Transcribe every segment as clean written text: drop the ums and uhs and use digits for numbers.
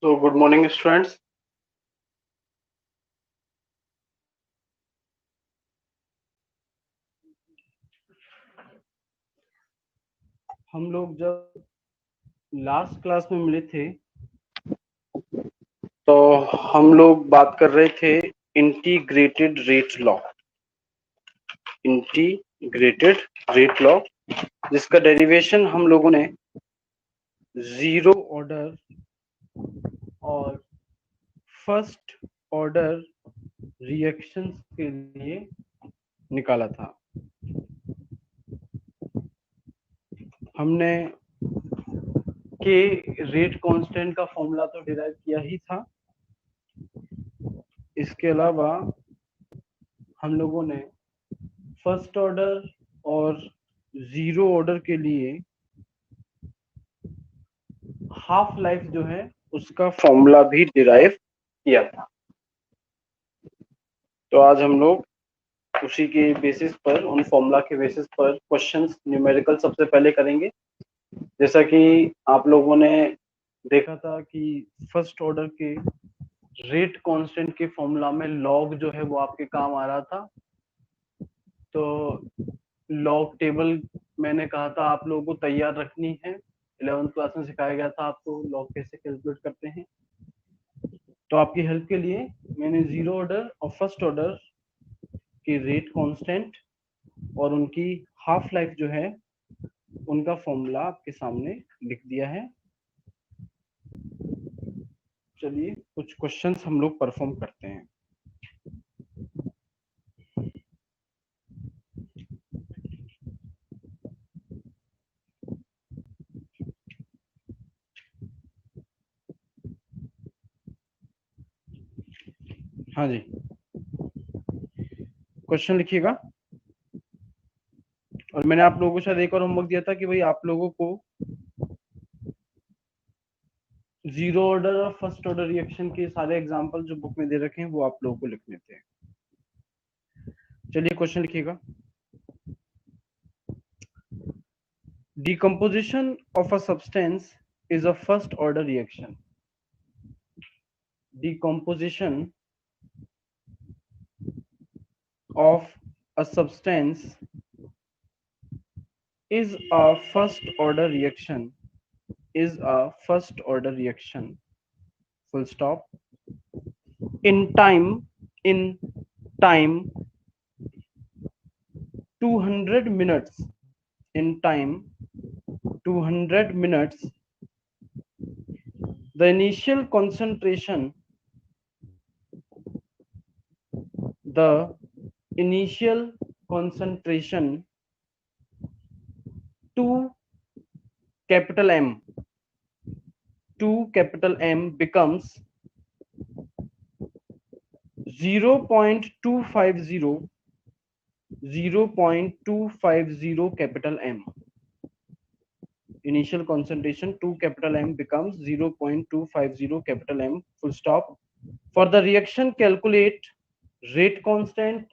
तो good morning students. हम लोग जब लास्ट क्लास में मिले थे तो हम लोग बात कर रहे थे integrated rate law. Integrated rate law जिसका डेरिवेशन हम लोगों ने जीरो ऑर्डर और फर्स्ट ऑर्डर रिएक्शंस के लिए निकाला था। हमने के रेट कांस्टेंट का फॉर्मूला तो डिराइव किया ही था। इसके अलावा हम लोगों ने फर्स्ट ऑर्डर और जीरो ऑर्डर के लिए हाफ लाइफ जो है उसका फॉर्मूला भी डिराइव किया था। तो आज हम लोग उसी के बेसिस पर, उन फॉर्मूला के बेसिस पर क्वेश्चंस न्यूमेरिकल सबसे पहले करेंगे। जैसा कि आप लोगों ने देखा था कि फर्स्ट ऑर्डर के रेट कांस्टेंट के फॉर्मूला में लॉग जो है वो आपके काम आ रहा था। तो लॉग टेबल मैंने कहा था आप लोगों को तैयार रखनी है। 11th क्लास में सिखाया गया था आपको लॉग कैसे कैलकुलेट करते हैं। तो आपकी हेल्प के लिए मैंने जीरो ऑर्डर और फर्स्ट ऑर्डर की रेट कांस्टेंट और उनकी हाफ लाइफ जो है उनका फॉर्मूला आपके सामने लिख दिया है। चलिए कुछ क्वेश्चंस हम लोग परफॉर्म करते हैं। हाँ जी, क्वेश्चन लिखिएगा। और मैंने आप लोगों को शायद एक और होमवर्क दिया था कि भाई आप लोगों को जीरो ऑर्डर और फर्स्ट ऑर्डर रिएक्शन के सारे एग्जांपल जो बुक में दे रखे हैं वो आप लोगों को लिखने थे। चलिए क्वेश्चन लिखिएगा। Decomposition of a substance is a first order reaction. Decomposition of a substance is a first order reaction. Is a first order reaction. Full stop. In in time, 200 minutes. In time, 200 minutes. The initial concentration. The initial concentration to capital M becomes 0.250 capital M. Initial concentration to capital M becomes 0.250 capital M. Full stop. For the reaction, calculate rate constant.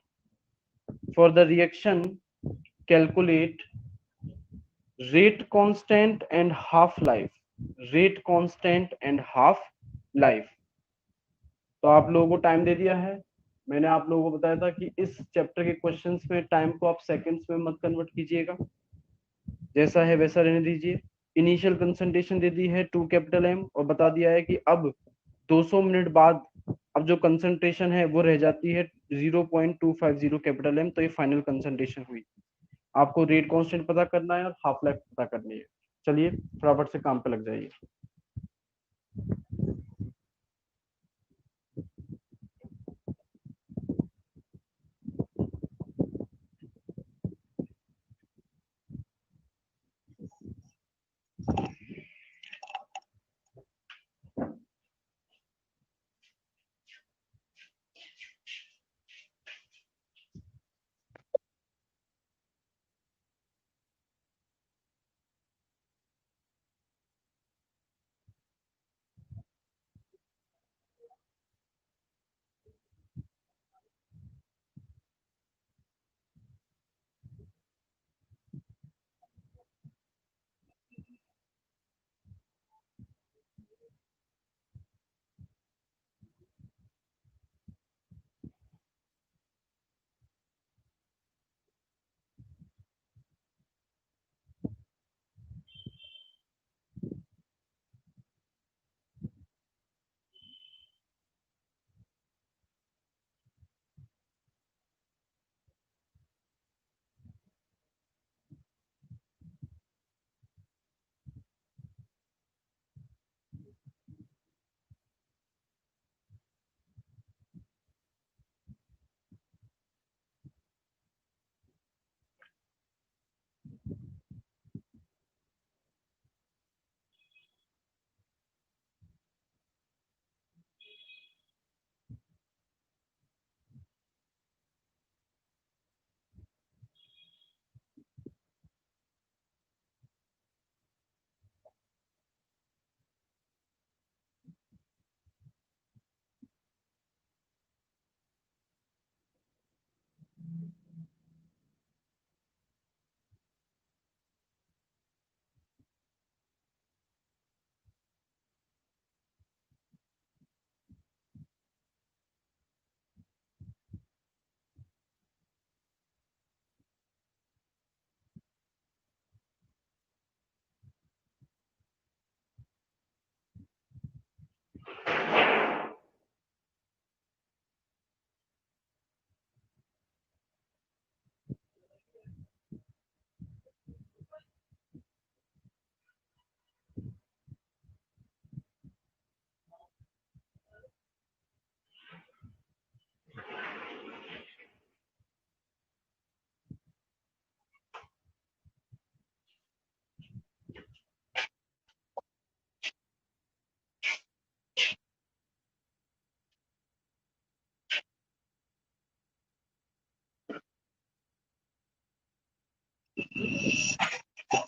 For the reaction, calculate rate constant and half life. Rate constant and half life. तो आप लोगों को time दे दिया है। मैंने आप लोगों को बताया था कि इस चैप्टर के क्वेश्चंस में टाइम को आप सेकंड्स में मत कन्वर्ट कीजिएगा, जैसा है वैसा रहने दीजिए। इनिशियल कंसंट्रेशन दे दी है 2 कैपिटल एम और बता दिया है कि अब 200 मिनट बाद अब जो कंसंट्रेशन है वो रह जाती है 0.250 कैपिटल एम। तो ये फाइनल कंसंट्रेशन हुई। आपको रेट कांस्टेंट पता करना है और हाफ लाइफ पता करनी है। चलिए फटाफट से काम पे लग जाइए।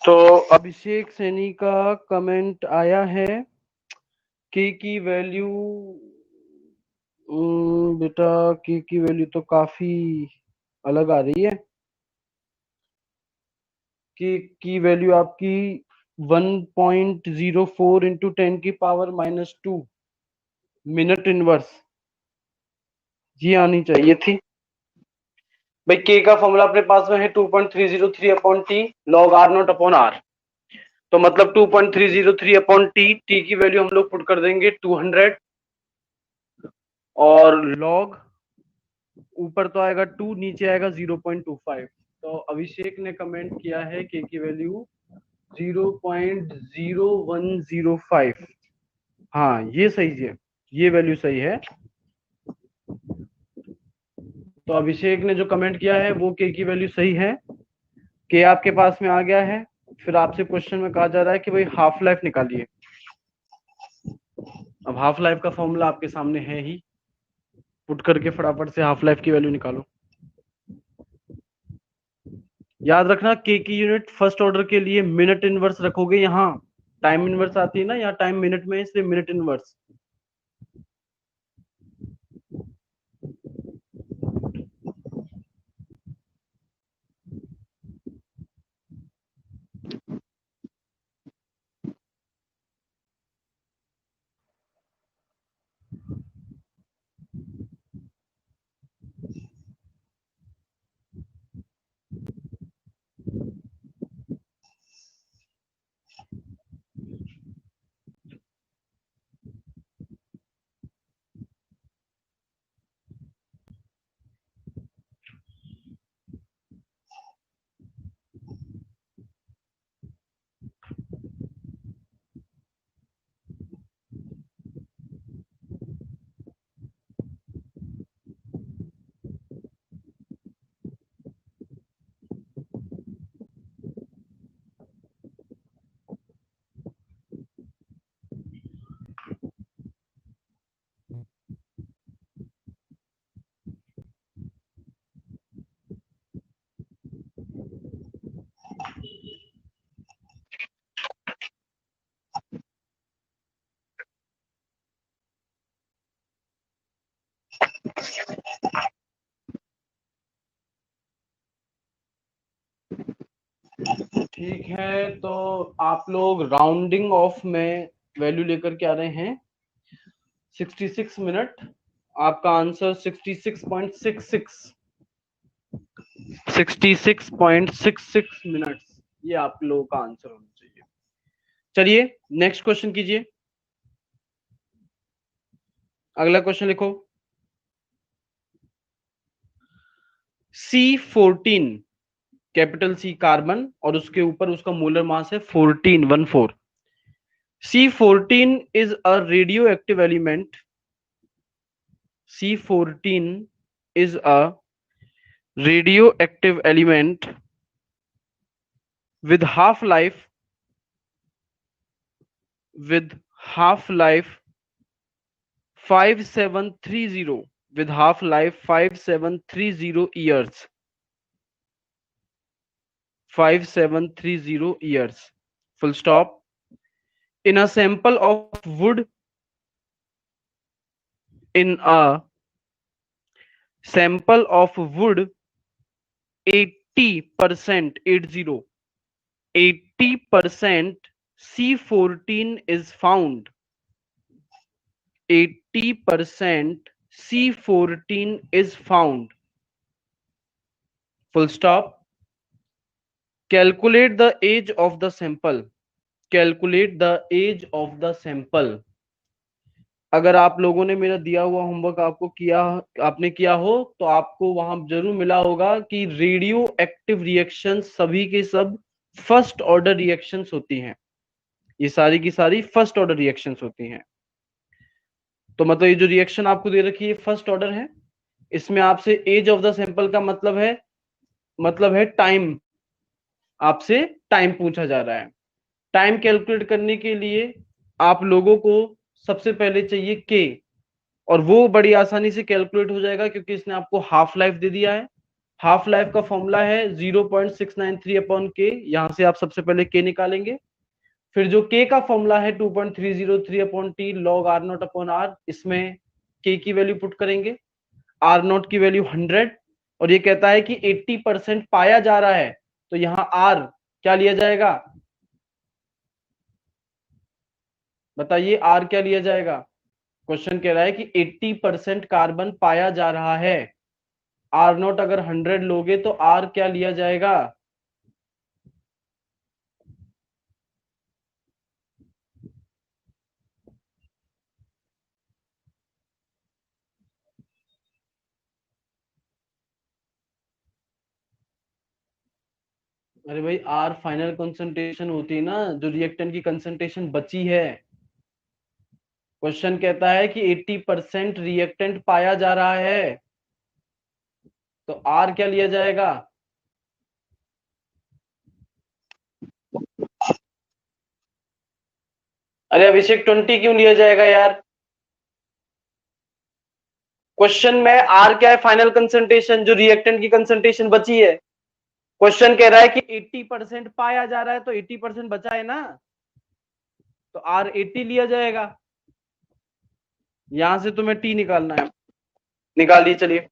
तो अभिषेक सैनी का कमेंट आया है के की वैल्यू, बेटा के की वैल्यू तो काफी अलग आ रही है। के की वैल्यू आपकी 1.04 इंटू 10⁻⁻2 मिनट इनवर्स, ये आनी चाहिए थी भाई। के का फॉर्मूला अपने पास में है 2.303 upon t log r not upon r. तो मतलब 2.303 अपॉन टी, टी की वैल्यू हम लोग पुट कर देंगे 200 और लॉग ऊपर तो आएगा 2, नीचे आएगा 0.25। तो अभिषेक ने कमेंट किया है के की वैल्यू 0.0105। हाँ ये सही है, ये वैल्यू सही है। तो अभिषेक ने जो कमेंट किया है वो के की वैल्यू सही है, के आपके पास में आ गया है। फिर आपसे क्वेश्चन में कहा जा रहा है कि भाई हाफ लाइफ निकालिए। अब हाफ लाइफ का फॉर्मूला आपके सामने है ही, पुट करके फटाफट से हाफ लाइफ की वैल्यू निकालो। याद रखना के की यूनिट फर्स्ट ऑर्डर के लिए मिनट इनवर्स रखोगे, यहाँ टाइम इनवर्स आती है ना, यहाँ टाइम मिनट में, इसलिए मिनट इनवर्स। ठीक है, तो आप लोग राउंडिंग ऑफ में वैल्यू लेकर के आ रहे हैं 66 मिनट। आपका आंसर 66.66 मिनट्स, ये आप लोगों का आंसर होना चाहिए। चलिए नेक्स्ट क्वेश्चन कीजिए, अगला क्वेश्चन लिखो। C14, कैपिटल सी कार्बन और उसके ऊपर उसका मोलर मास है 14। C14 is a radioactive element. C14 is a radioactive element with half-life 5730 with half-life 5730 years. 5730 years. Full stop. In a sample of wood, in a sample of wood, 80%, 80% C14 is found. 80% C14 is found. Full stop. Calculate the age of the sample. Calculate the age of the sample. अगर आप लोगों ने मेरा दिया हुआ homework आपने किया हो तो आपको वहां जरूर मिला होगा कि रेडियो एक्टिव रिएक्शन सभी के सब फर्स्ट ऑर्डर रिएक्शंस होती हैं। ये सारी की सारी फर्स्ट ऑर्डर रिएक्शंस होती हैं। तो मतलब ये जो रिएक्शन आपको दे रखी है फर्स्ट ऑर्डर है, इसमें आपसे एज ऑफ द सैंपल का मतलब है टाइम, आपसे टाइम पूछा जा रहा है। टाइम कैलकुलेट करने के लिए आप लोगों को सबसे पहले चाहिए के, और वो बड़ी आसानी से कैलकुलेट हो जाएगा क्योंकि इसने आपको हाफ लाइफ दे दिया है। हाफ लाइफ का फॉर्मूला है 0.693 अपॉन के, यहां से आप सबसे पहले के निकालेंगे, फिर जो के का फॉर्मूला है 2.303 upon t log r not upon r, इसमें के की वैल्यू पुट करेंगे, आर नॉट की वैल्यू 100, और ये कहता है कि 80% पाया जा रहा है, तो यहां आर क्या लिया जाएगा, बताइए आर क्या लिया जाएगा। क्वेश्चन कह रहा है कि 80% कार्बन पाया जा रहा है, आर नॉट अगर 100 लोगे तो आर क्या लिया जाएगा। अरे भाई आर फाइनल कंसंट्रेशन होती है ना, जो रिएक्टेंट की कंसंट्रेशन बची है। क्वेश्चन कहता है कि 80% रिएक्टेंट पाया जा रहा है, तो आर क्या लिया जाएगा। अरे अभिषेक 20 क्यों लिया जाएगा यार, क्वेश्चन में आर क्या है, फाइनल कंसंट्रेशन, जो रिएक्टेंट की कंसंट्रेशन बची है। क्वेश्चन कह रहा है कि 80% पाया जा रहा है, तो 80% बचा है ना, तो आर 80 लिया जाएगा। यहां से तुम्हें टी निकालना है, निकालिए चलिए।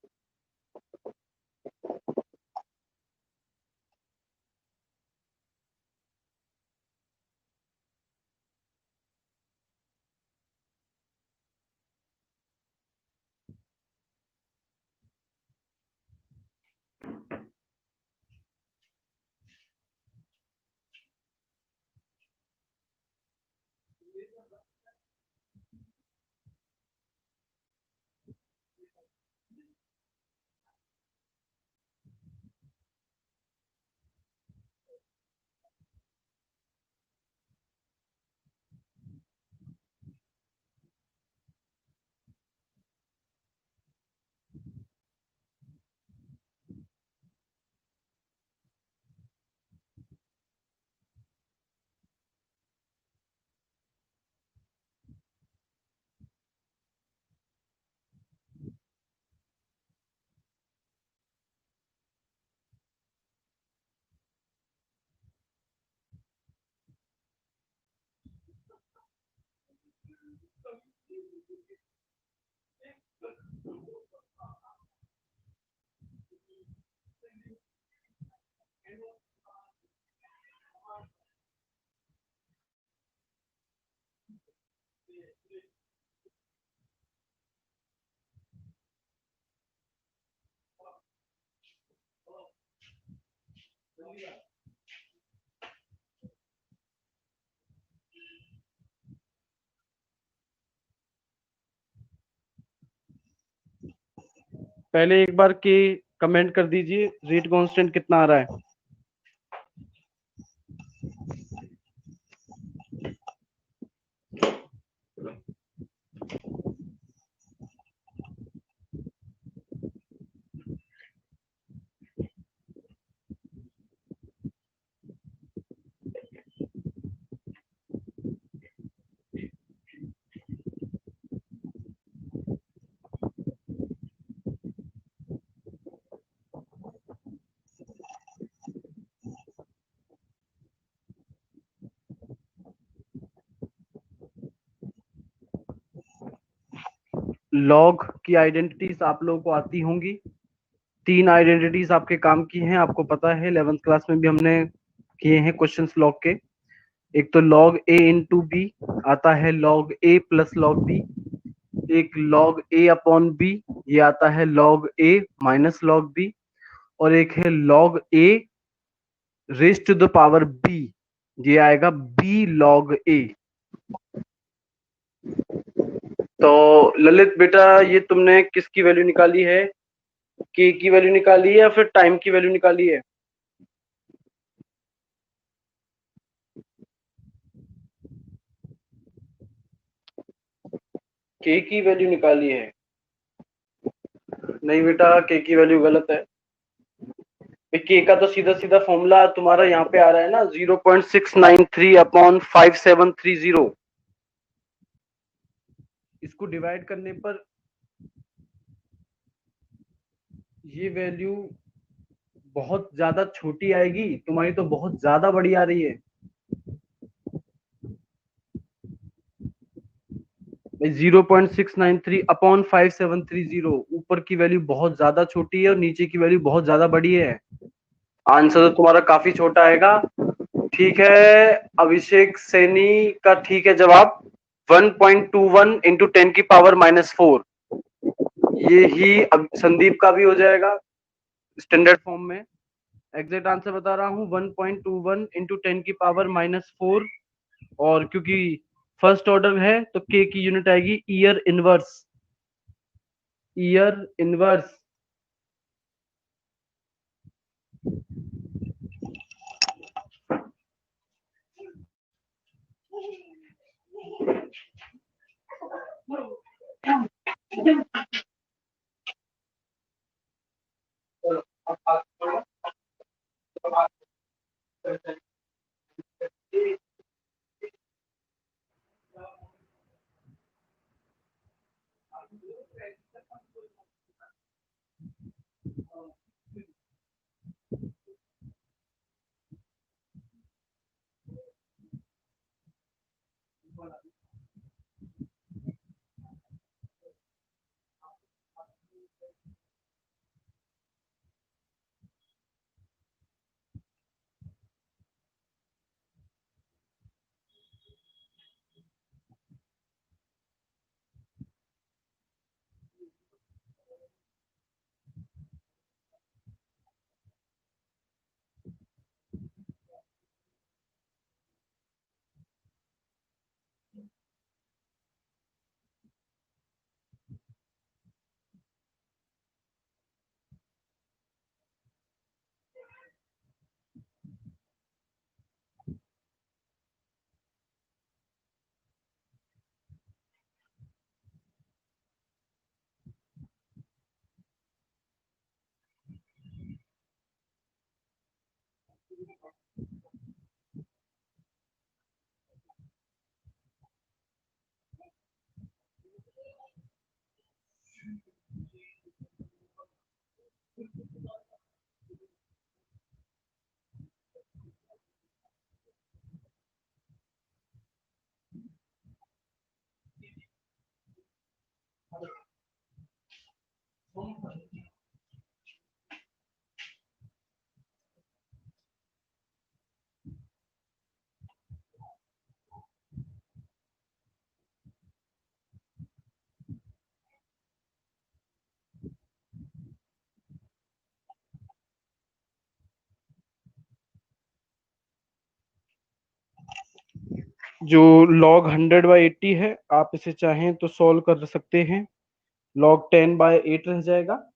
पहले एक बार के कमेंट कर दीजिए, रेट कांस्टेंट कितना आ रहा है। लॉग की आइडेंटिटीज आप लोगों को आती होंगी, तीन आइडेंटिटीज आपके काम की हैं, आपको पता है 11th क्लास में भी हमने किए हैं क्वेश्चंस लॉग के। एक तो लॉग ए इंटू बी आता है, log a plus log b, एक लॉग ए अपॉन बी, ये आता है log a minus log b, और एक है log a raise to the power b, ये आएगा बी लॉग ए। तो ललित बेटा ये तुमने किसकी वैल्यू निकाली है, के की वैल्यू निकाली है या फिर टाइम की वैल्यू निकाली है। के की वैल्यू निकाली है। नहीं बेटा के की वैल्यू गलत है, के का तो सीधा सीधा फॉर्मूला तुम्हारा यहाँ पे आ रहा है ना, 0.693 अपॉन 5730, इसको डिवाइड करने पर ये वैल्यू बहुत ज्यादा छोटी आएगी, तुम्हारी तो बहुत ज्यादा बड़ी आ रही है। 0.693 अपॉन 5730, ऊपर की वैल्यू बहुत ज्यादा छोटी है और नीचे की वैल्यू बहुत ज्यादा बड़ी है। आंसर तो तुम्हारा काफी छोटा आएगा। ठीक है, अभिषेक सैनी का ठीक है जवाब। 1.21 इंटू 10⁻⁻⁴। ये ही अब संदीप का भी हो जाएगा स्टैंडर्ड फॉर्म में। एग्जैक्ट आंसर बता रहा हूँ 1.21 इंटू 10⁻⁻⁴। और क्योंकि फर्स्ट ऑर्डर है तो के की यूनिट आएगी ईयर इनवर्स। Year inverse. जो log 100/80 है, आप इसे चाहें तो सॉल्व कर सकते हैं। log 10/8 रह जाएगा।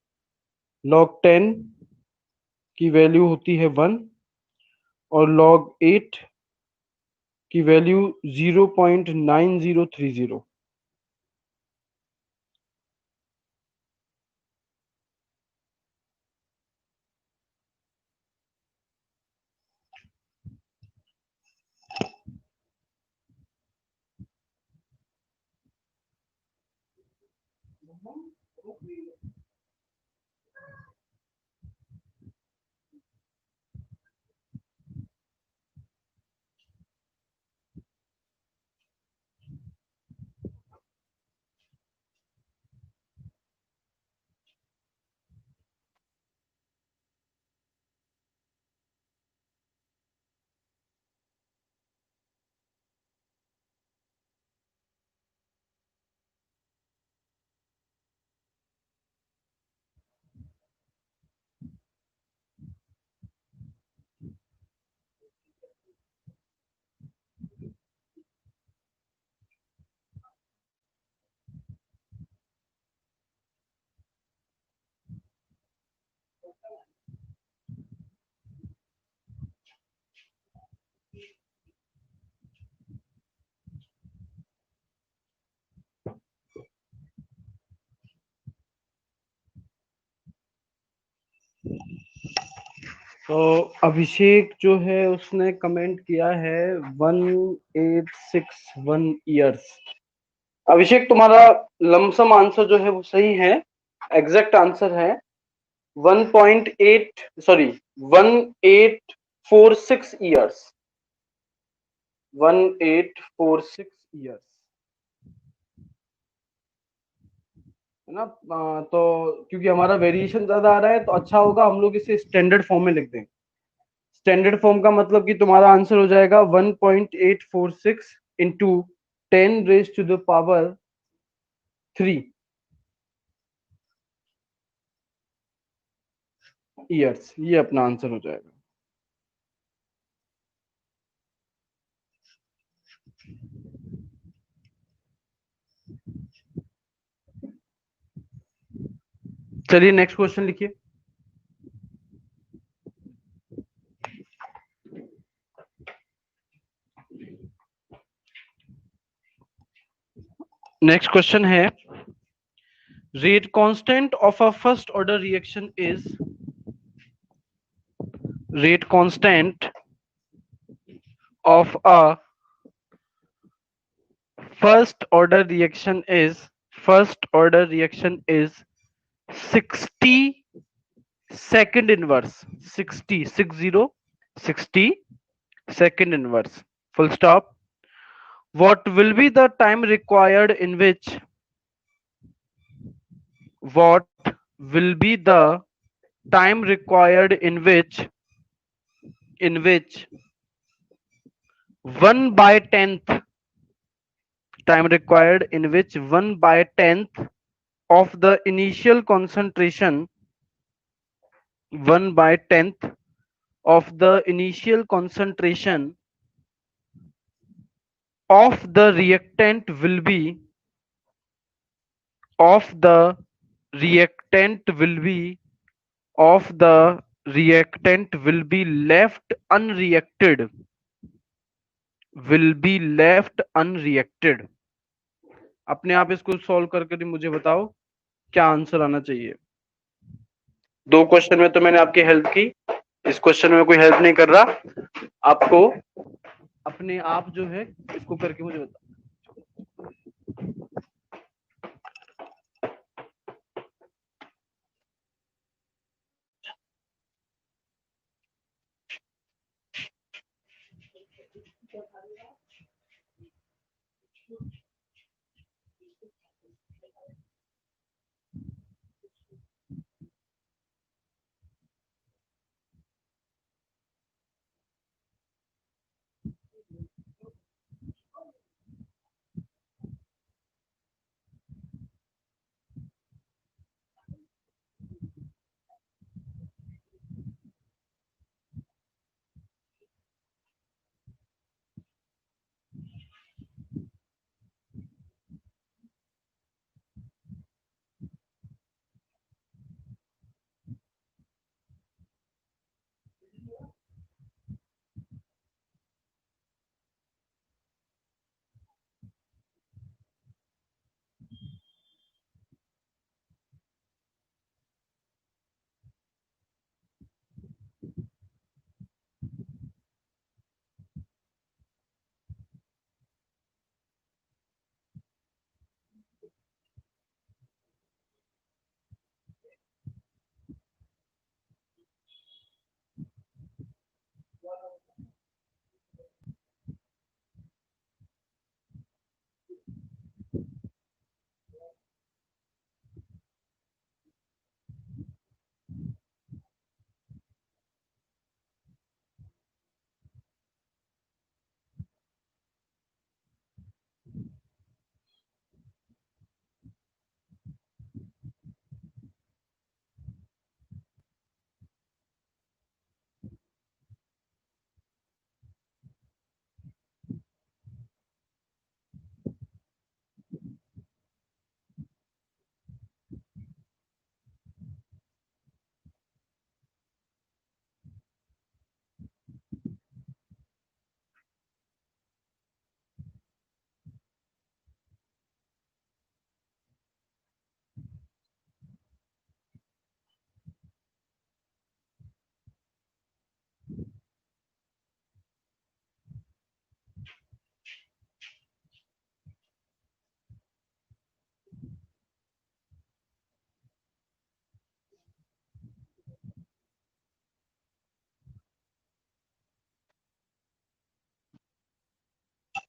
log 10 की वैल्यू होती है 1 और log 8 की वैल्यू 0.9030। तो अभिषेक जो है उसने कमेंट किया है 1861 ईयर्स। अभिषेक तुम्हारा लमसम आंसर जो है वो सही है, एग्जैक्ट आंसर है 1.8 sorry 1846 years 1846 years है ना। तो क्योंकि हमारा वेरिएशन ज्यादा आ रहा है तो अच्छा होगा हम लोग इसे स्टैंडर्ड फॉर्म में लिख दें। स्टैंडर्ड फॉर्म का मतलब कि तुम्हारा आंसर हो जाएगा 1.846 इंटू 10⁻³ ईयर्स, ये अपना आंसर हो जाएगा। चलिए नेक्स्ट क्वेश्चन लिखिए। नेक्स्ट क्वेश्चन है rate constant of a first order reaction is rate constant of a first order reaction is 60 second inverse 60 second inverse full stop. What will be the time required in which what will be the time required in which 1 by 10th time required in which 1 by 10th of the initial concentration 1 by 10th of the initial concentration of the reactant will be of the reactant will be of the reactant will be left unreacted। अपने आप इसको solve करके मुझे बताओ क्या answer आना चाहिए। दो क्वेश्चन में तो मैंने आपकी हेल्प की, इस क्वेश्चन में कोई हेल्प नहीं कर रहा। आपको अपने आप जो है इसको करके मुझे बताओ।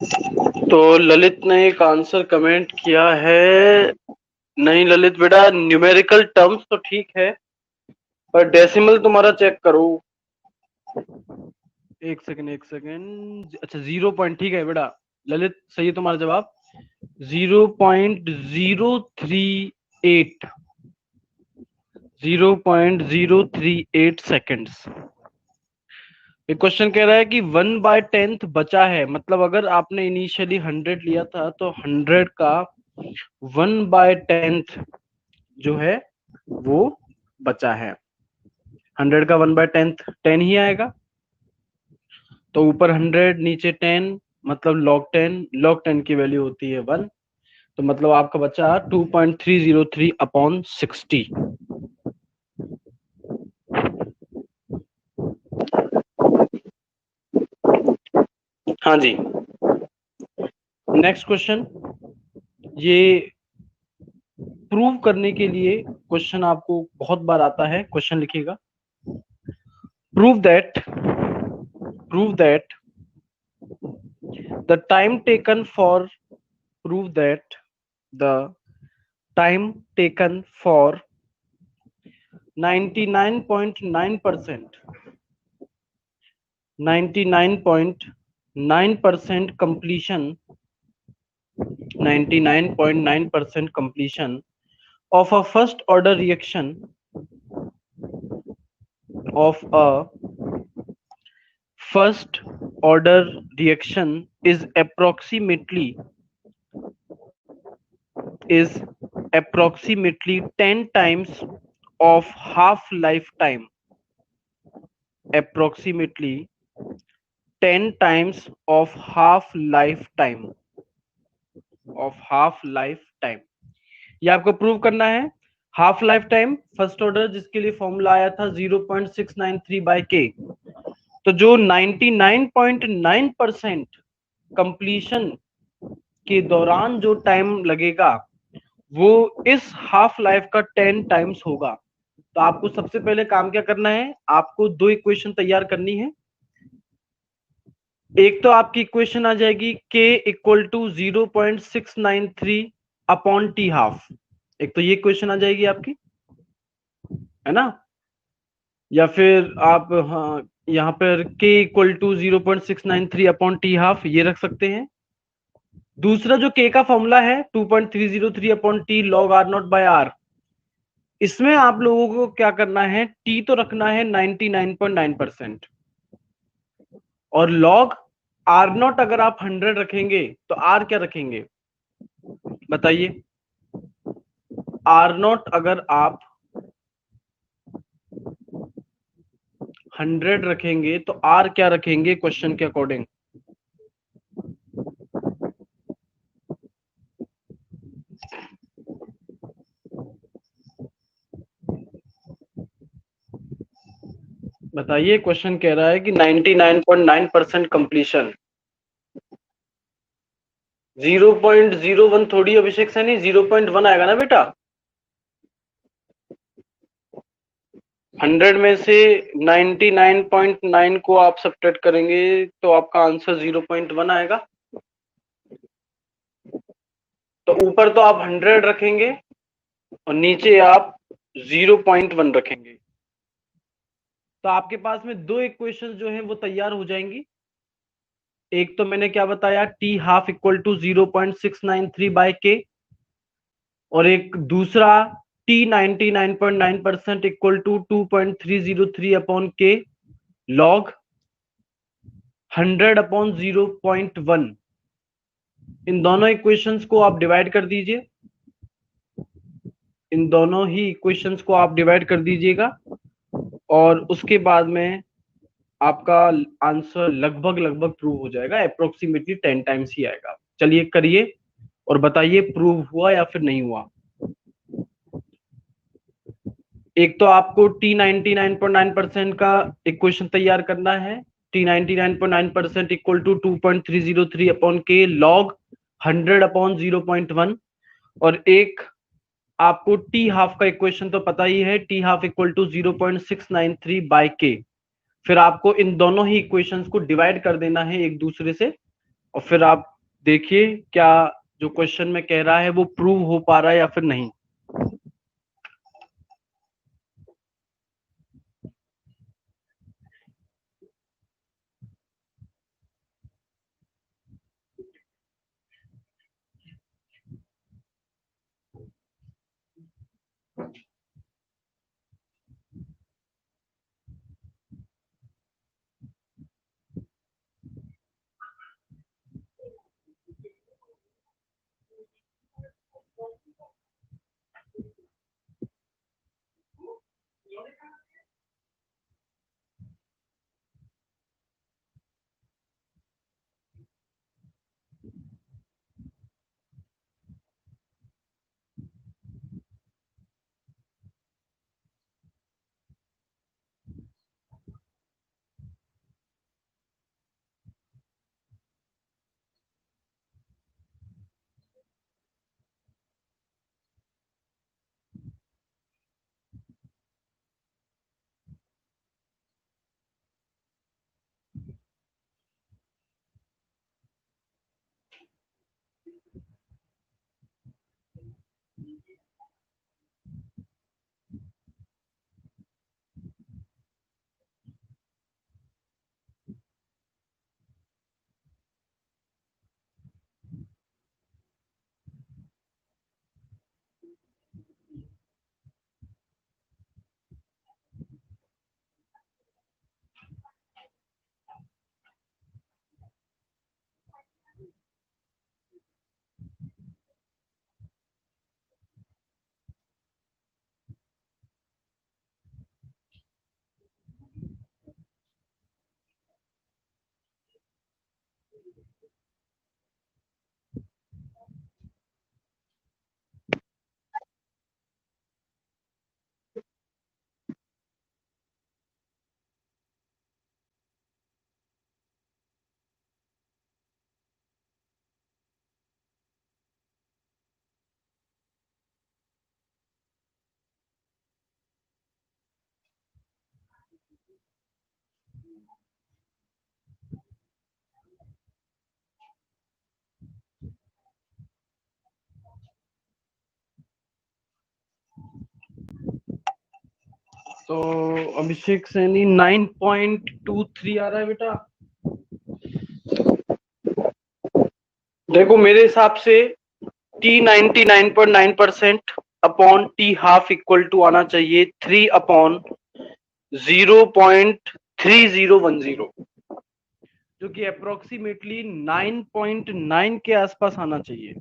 तो ललित ने एक आंसर कमेंट किया है। नहीं ललित बेटा, न्यूमेरिकल टर्म्स तो ठीक है पर डेसिमल तुम्हारा चेक करो। एक सेकंड। अच्छा 0 ठीक है बेटा, ललित सही है तुम्हारा जवाब। 0.038 0.038 सेकेंड्स। एक क्वेश्चन कह रहा है कि 1/10 बचा है, मतलब अगर आपने इनिशियली 100 लिया था तो 100 का 1/10 जो है वो बचा है। 100 का 1/10 10 ही आएगा, तो ऊपर 100 नीचे 10, मतलब log 10 की वैल्यू होती है 1, तो मतलब आपका बचा 2.303/60। हाँ जी, नेक्स्ट क्वेश्चन। ये प्रूव करने के लिए क्वेश्चन आपको बहुत बार आता है, क्वेश्चन लिखिएगा। Prove that the time taken for prove that the time taken for 99.9% 99.9% completion 99.9% completion of a first order reaction of a first order reaction is approximately 10 times of half lifetime, approximately 10 times of half lifetime ये आपको prove करना है। Half life time first order जिसके लिए formula आया था 0.693/k, तो जो 99.9% कंप्लीशन के दौरान जो टाइम लगेगा वो इस हाफ लाइफ का 10 टाइम्स होगा। तो आपको सबसे पहले काम क्या करना है, आपको दो इक्वेशन तैयार करनी है। एक तो आपकी इक्वेशन आ जाएगी k equal to 0.693/t half, एक तो ये इक्वेशन आ जाएगी आपकी, है ना। या फिर आप हाँ यहाँ पर k equal to 0.693/t half ये रख सकते हैं। दूसरा जो k का फॉर्मूला है 2.303/t log r0/r, इसमें आप लोगों को क्या करना है, t तो रखना है 99.9% और log r0 अगर आप 100 रखेंगे तो r क्या रखेंगे बताइए। r0 अगर आप 100 रखेंगे तो r क्या रखेंगे क्वेश्चन के अकॉर्डिंग। बताइए, क्वेश्चन कह रहा है कि 99.9% कंप्लीशन, 0.01 थोड़ी अभिषेक सैनी 0.1 आएगा ना बेटा। 100 में से 99.9 को आप सब्ट्रैक्ट करेंगे तो आपका आंसर 0.1 आएगा। तो ऊपर तो आप 100 रखेंगे और नीचे आप 0.1 रखेंगे, तो आपके पास में दो इक्वेशन जो है वो तैयार हो जाएंगी। एक तो मैंने क्या बताया, T half equal to 0.693/k, और एक दूसरा t 99.9% equal to 2.303/k log 100/0.1। इन दोनों इक्वेशंस को आप डिवाइड कर दीजिए, इन दोनों ही इक्वेशंस को आप डिवाइड कर दीजिएगा और उसके बाद में आपका आंसर लगभग प्रूव हो जाएगा, अप्रोक्सीमेटली 10 टाइम्स ही आएगा। चलिए करिए और बताइए प्रूव हुआ या फिर नहीं हुआ। एक तो आपको t 99.9% का इक्वेशन तैयार करना है, t 99.9% equal to 2.303/k log 100/0.1, और एक आपको t हाफ का इक्वेशन तो पता ही है, t half equal to 0.693/k। फिर आपको इन दोनों ही इक्वेशंस को डिवाइड कर देना है एक दूसरे से, और फिर आप देखिए क्या जो क्वेश्चन में कह रहा है वो प्रूव हो पा रहा है या फिर नहीं। तो अभिषेक सैनी 9.23 आ रहा है बेटा। देखो मेरे हिसाब से t 99.9% upon t half equal to आना चाहिए 3 अपॉन 0.3010, जो कि अप्रोक्सीमेटली 9.9 के आसपास आना चाहिए।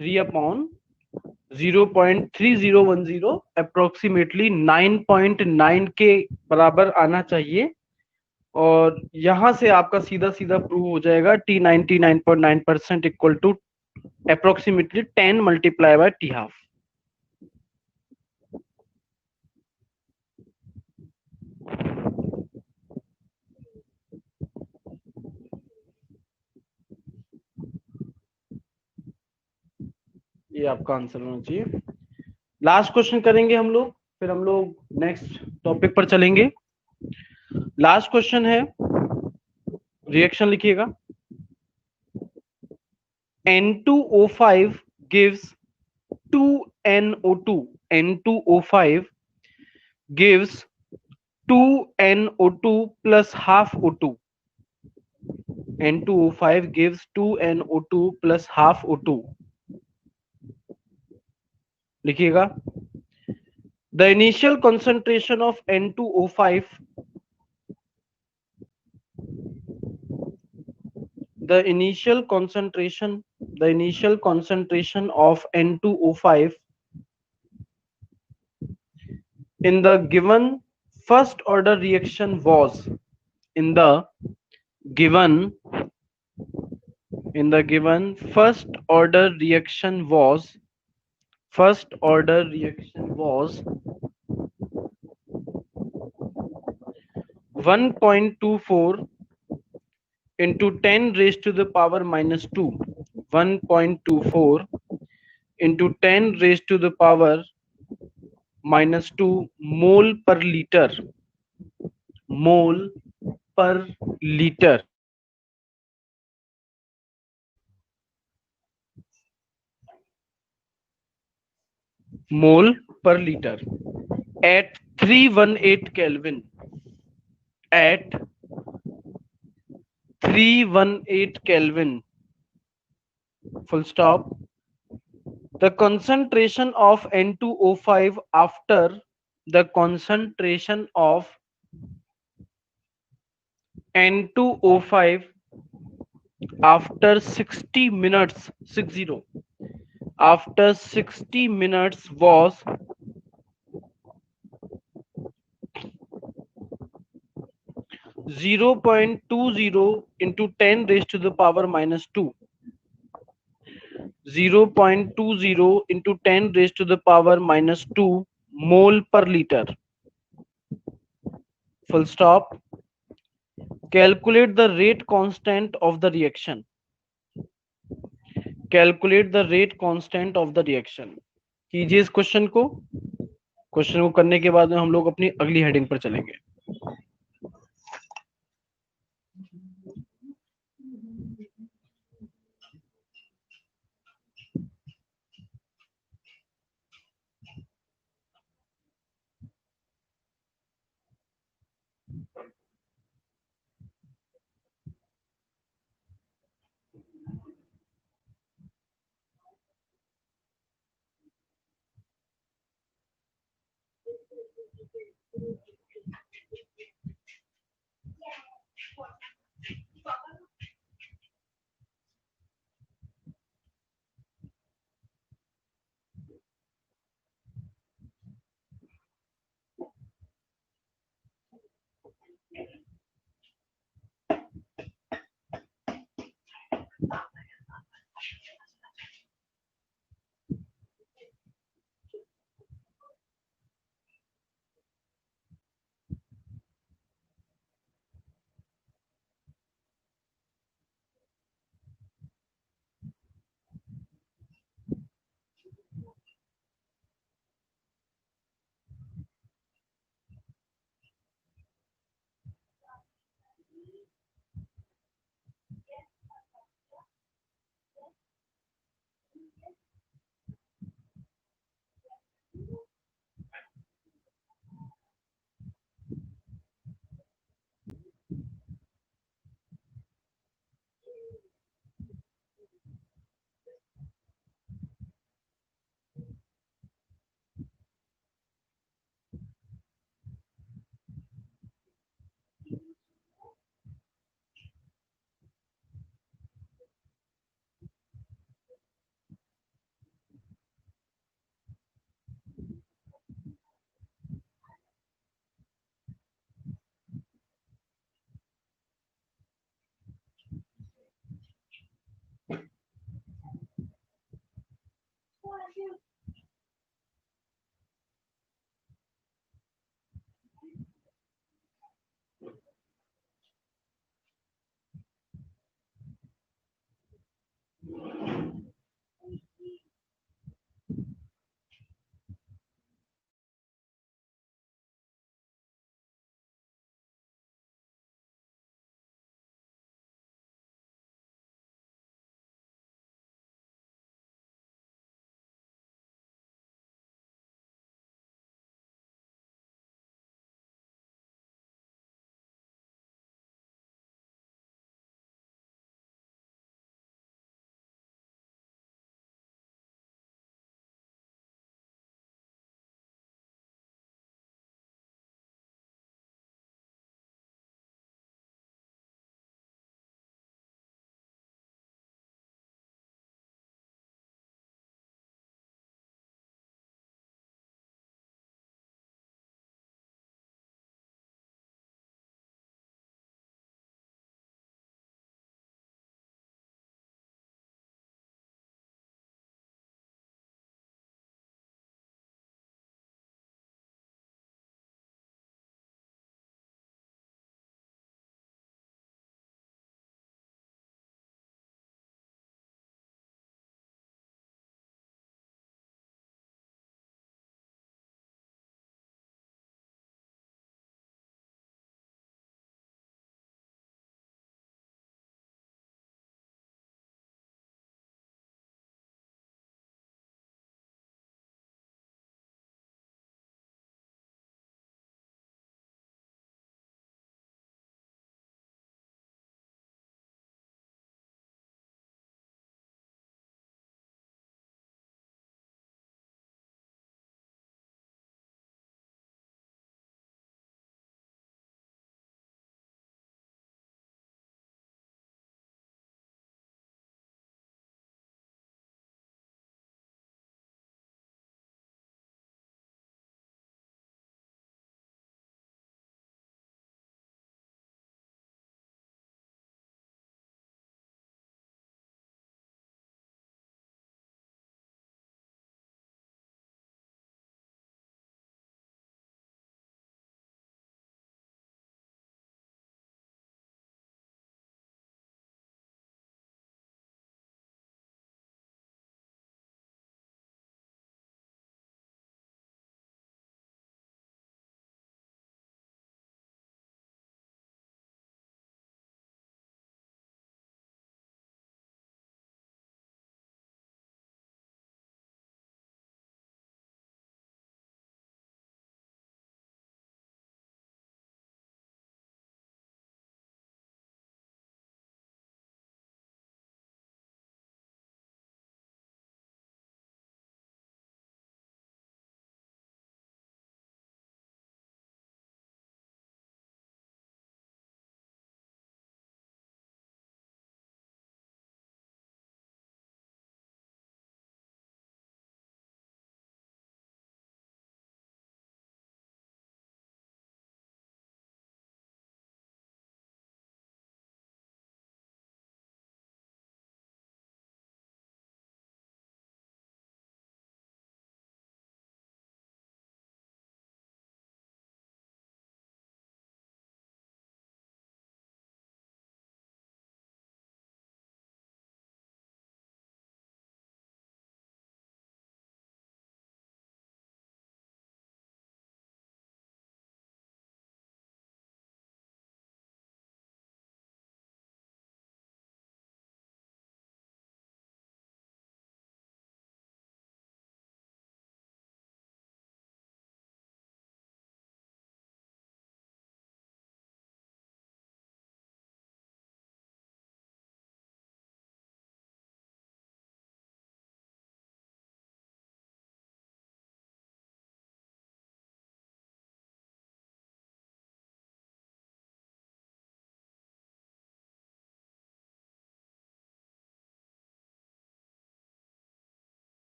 3 अपॉन 0.3010 अप्रोक्सीमेटली 9.9 के बराबर आना चाहिए। और यहां से आपका सीधा सीधा प्रूव हो जाएगा t 99.9% equal to approximately 10 multiply by t half. ये आपका आंसर होना चाहिए। लास्ट क्वेश्चन करेंगे हम लोग, फिर हम लोग नेक्स्ट टॉपिक पर चलेंगे। लास्ट क्वेश्चन है, रिएक्शन लिखिएगा। N2O5 gives 2NO2. N2O5 gives 2NO2 plus half O2. N2O5 gives 2NO2 plus half O2. लिखिएगा। The initial concentration of N2O5, the initial concentration of N2O5 in the given first order reaction was, in the given first order reaction was 1.24 into 10 raised to the power minus 2. 1.24 into 10 raised to the power minus 2 mole per liter. Mole per liter. mole per liter at 318 Kelvin. At 318 Kelvin, full stop. The concentration of N2O5 after the concentration of N2O5 after 60 minutes, 60, after 60 minutes was 0.20 into 10 raised to the power minus 2. 0.20 into 10 raised to the power minus 2 mole per liter. Full stop. Calculate the rate constant of the reaction. Calculate the rate constant of the reaction. कीजिए इस question को करने के बाद हम लोग अपनी अगली हेडिंग पर चलेंगे.